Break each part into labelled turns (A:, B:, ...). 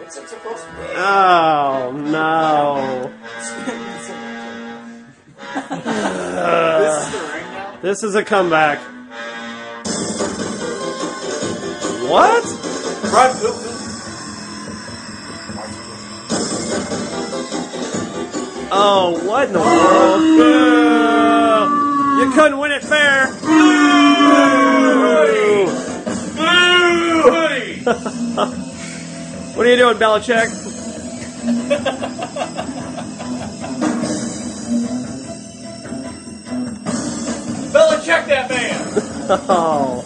A: What's it supposed to be?
B: Oh, no.
A: This is the ring now?
B: This is a comeback. What?
A: Right,
B: Oh, what in the world? Boo! You couldn't win it fair. Boo! What are you doing, Belichick?
A: Belichick that man!
B: Oh.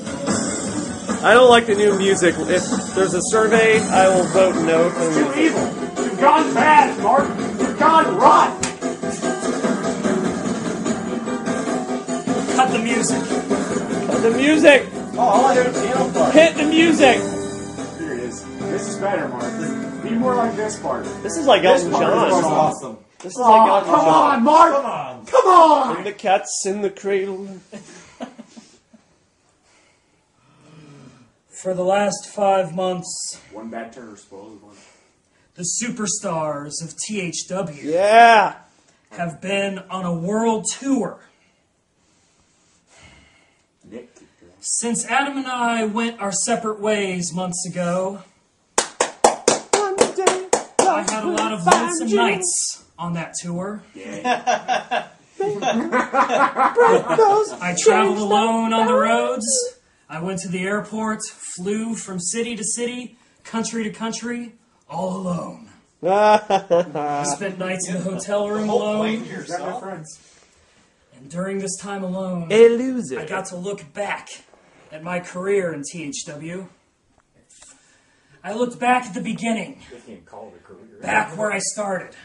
B: I don't like the new music. If there's a survey, I will vote no for the
A: Too
B: music.
A: evil. You've gone bad, Mark. You've gone rotten.
C: Cut the music.
B: Cut the music!
A: Oh, all I hear is piano part.
B: Hit the music!
A: Here it is. This is better, Mark. Be more like this part.
B: This is like Elton
A: This part is
B: John.
A: awesome.
B: This is like Elton
A: Come
B: John.
A: on, Mark.
C: Come on.
A: Come on.
B: And the cat's in the cradle.
C: For the last 5 months,
A: One bad Turner spoiled one.
C: the superstars of THW
B: Yeah!
C: have been on a world tour.
A: Nick kicked her ass.
C: Since Adam and I went our separate ways months ago, I had a lot of lonesome nights on that tour. I traveled alone on the roads. I went to the airport, flew from city to city, country to country, all alone. I spent nights in the hotel room alone.
A: Is that my friends?
C: And during this time alone,
B: A loser.
C: I got to look back at my career in THW. I looked back at the beginning,
A: They can't call it a career.
C: back where I started.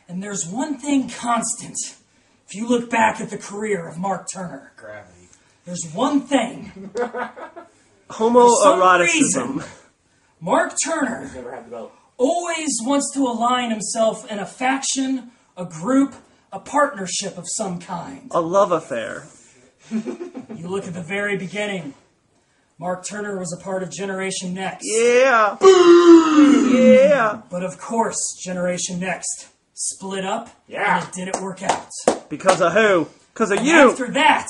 C: And there's one thing constant. If you look back at the career of Mark Turner,
A: Gravity.
C: there's one thing.
B: Homoeroticism.
C: Mark Turner
A: Never had the belt.
C: always wants to align himself in a faction, a group, a partnership of some kind.
B: A love affair.
C: You look at the very beginning. Mark Turner was a part of Generation Next.
B: Yeah! Yeah!
C: But of course, Generation Next split up,
A: Yeah.
C: and it didn't work out.
B: Because of who? Because of
C: And
B: you!
C: after that,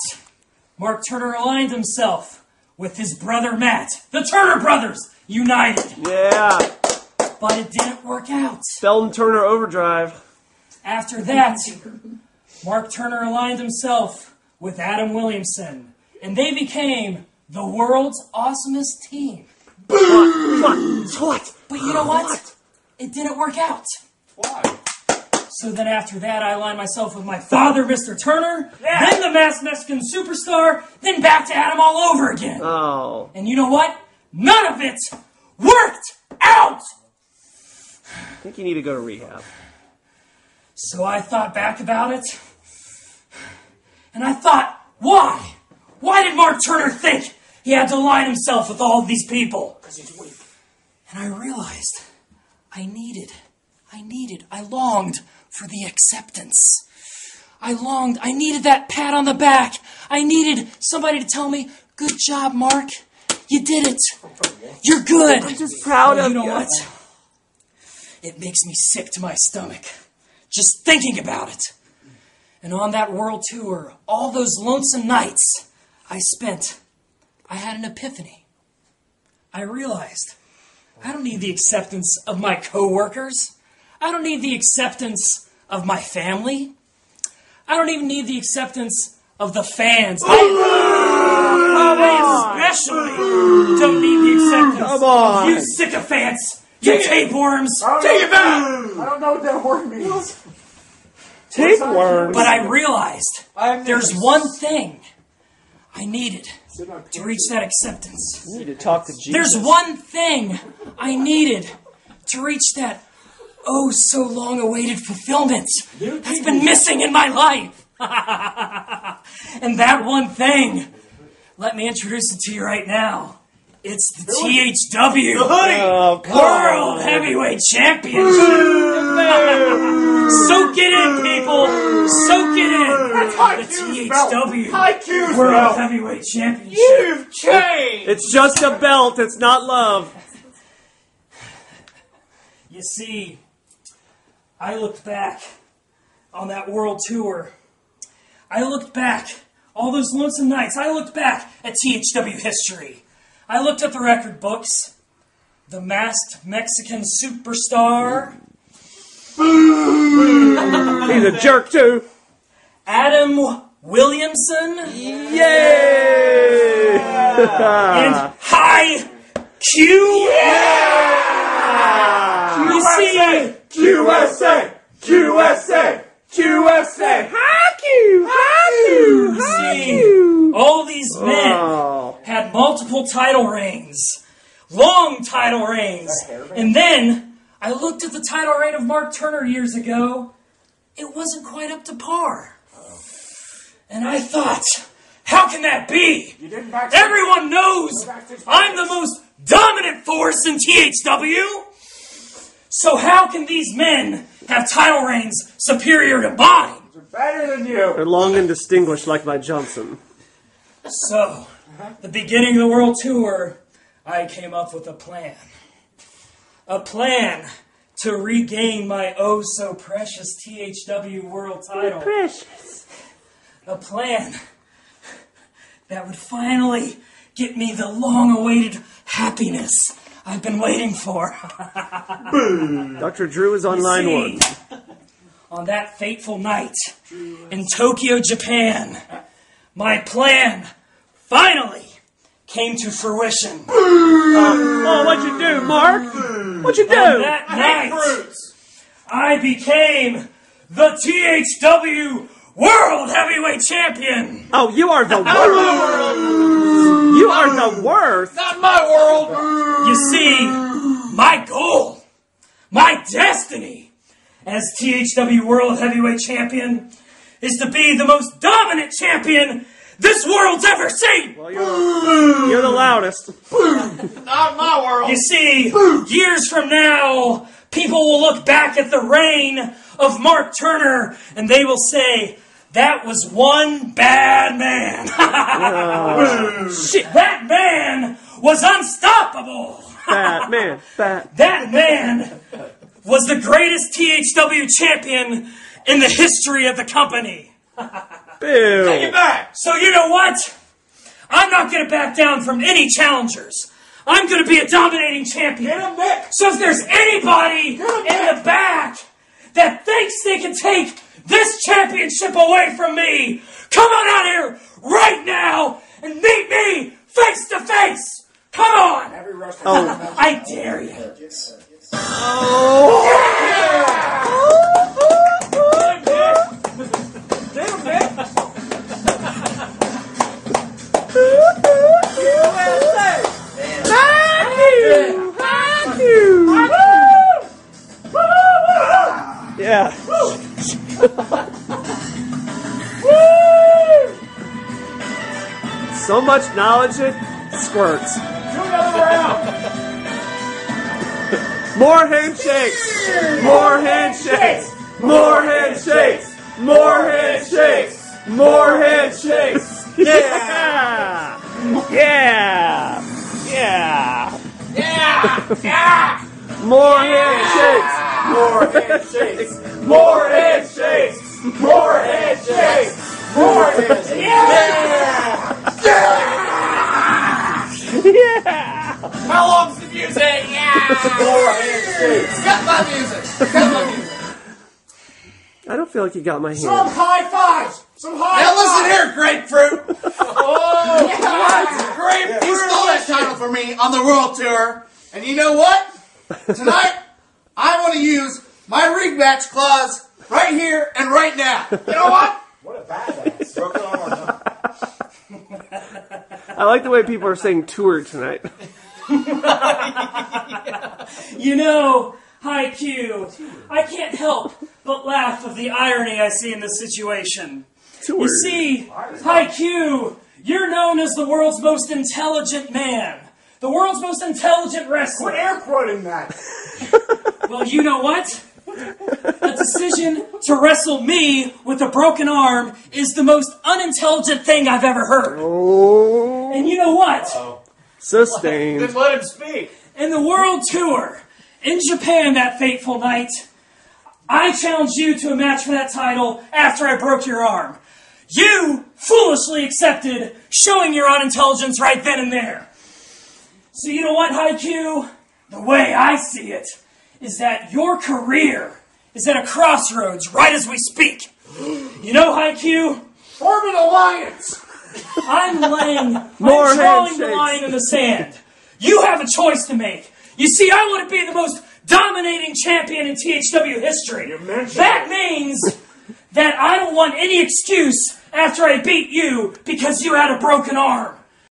C: Mark Turner aligned himself with his brother Matt. The Turner Brothers united.
B: Yeah!
C: But it didn't work out.
B: Belton Turner Overdrive.
C: After that, Mark Turner aligned himself with Adam Williamson. And they became the world's awesomest team.
B: What?
C: But you know what? It didn't work out.
A: Why?
C: So then after that, I aligned myself with my father, Mr. Turner, then the Masked Mexican Superstar, then back to Adam all over again.
B: Oh.
C: And you know what? None of it worked out!
B: I think you need to go to rehab.
C: So I thought back about it, and I thought, why? Why did Mark Turner think he had to align himself with all of these people?
A: Because he's weak.
C: And I realized I longed for the acceptance. I needed that pat on the back. I needed somebody to tell me, good job, Mark. You did it. You're good.
B: I'm just proud of
C: You know
B: you.
C: what? It makes me sick to my stomach just thinking about it. And on that world tour, all those lonesome nights I had an epiphany. I realized I don't need the acceptance of my coworkers. I don't need the acceptance of my family. I don't even need the acceptance of the fans. I especially don't need the acceptance
B: Come on.
C: of you sycophants, you tapeworms.
A: Take it back! I don't know what that word means.
B: Tapeworms.
C: But I realized there's one thing I needed to reach that acceptance.
B: You need to talk to Jesus.
C: There's one thing I needed to reach that oh so long awaited fulfillment that's been missing in my life. And that one thing, let me introduce it to you right now. It's the THW
B: Oh, come
C: World
B: on.
C: Heavyweight Championship. Soak it in, people. Soak it in. The THW World Heavyweight Championship.
A: You've changed!
B: It's just a belt. It's not love.
C: You see, I looked back on that world tour. I looked back, all those lonesome nights, I looked back at THW history. I looked at the record books. The Masked Mexican Superstar.
B: He's a jerk, too.
C: Adam Williamson.
B: Yay!
C: And High Q.
B: Yeah!
C: You see,
B: USA! USA! USA! High Q!
C: you see, all these men had multiple title reigns. Long title reigns. And then I looked at the title reign of Mark Turner years ago. It wasn't quite up to par. And I thought, how can that be? Everyone knows I'm the most dominant force in THW. So how can these men have title reigns superior to mine?
A: They're better than you.
B: They're long and distinguished like my Johnson.
C: So, the beginning of the World Tour, I came up with a plan. A plan to regain my oh-so-precious THW World title.
B: Precious.
C: A plan that would finally get me the long-awaited happiness I've been waiting for.
B: Dr. Drew is on line one.
C: On that fateful night in Tokyo, Japan, my plan finally came to fruition.
B: Oh, what'd you do, Mark? What'd you do?
C: On that night, I became the THW World Heavyweight Champion.
B: Oh, you are the worst. You are the worst.
A: Not my world.
C: You see, my goal, my destiny as THW World Heavyweight Champion is to be the most dominant champion this world's ever seen.
B: Well, you're the loudest.
A: Not my world.
C: You see, years from now, people will look back at the reign of Mark Turner and they will say, that was one bad man. Shit, that man was unstoppable.
B: Fat man. Fat.
C: That man was the greatest THW champion in the history of the company.
B: Bill.
A: Take it back.
C: So you know what? I'm not going to back down from any challengers. I'm going to be a dominating champion.
A: Get him back.
C: So if there's anybody in the back that thinks they can take this championship away from me, come on out here right now and meet me face to face. Come on.
B: Oh.
C: I dare you.
B: Yeah. So much knowledge it squirts.
A: Do another round.
B: More handshakes. More handshakes. More handshakes. More handshakes. More handshakes. Yeah. Yeah. Yeah.
A: Yeah.
B: More handshakes.
A: More handshakes. More handshakes. More handshakes. More handshakes.
B: Yeah.
A: How long's the music? Yeah. More handshakes. Got my music. Got my music.
B: I don't feel like you got my hand.
A: Some high fives. Some high
D: Now
A: fives.
D: listen here, grapefruit.
A: Oh, what?
D: Grapefruit. You stole that title from me on the world tour, and you know what? Tonight, I want to use my rematch clause right here and right now. You know what?
A: What a badass. Broken arm, huh?
B: I like the way people are saying tour tonight.
C: You know, High Q, I can't help but laugh of the irony I see in this situation.
B: Tour.
C: You see, High Q, you're known as the world's most intelligent man. The world's most intelligent wrestler.
A: Quit air quoting that.
C: Well, you know what? The decision to wrestle me with a broken arm is the most unintelligent thing I've ever heard.
B: Oh.
C: And you know what?
B: Sustained.
A: Then let him speak.
C: In the world tour, In Japan that fateful night, I challenged you to a match for that title after I broke your arm. You foolishly accepted, showing your unintelligence right then and there. So you know what, Haikyuu? The way I see it is that your career is at a crossroads right as we speak. You know, Haikyuu?
D: Form an alliance.
C: I'm drawing
B: handshakes.
C: the line in the sand. You have a choice to make. You see, I want to be the most dominating champion in THW history. That means that I don't want any excuse after I beat you because you had a broken arm.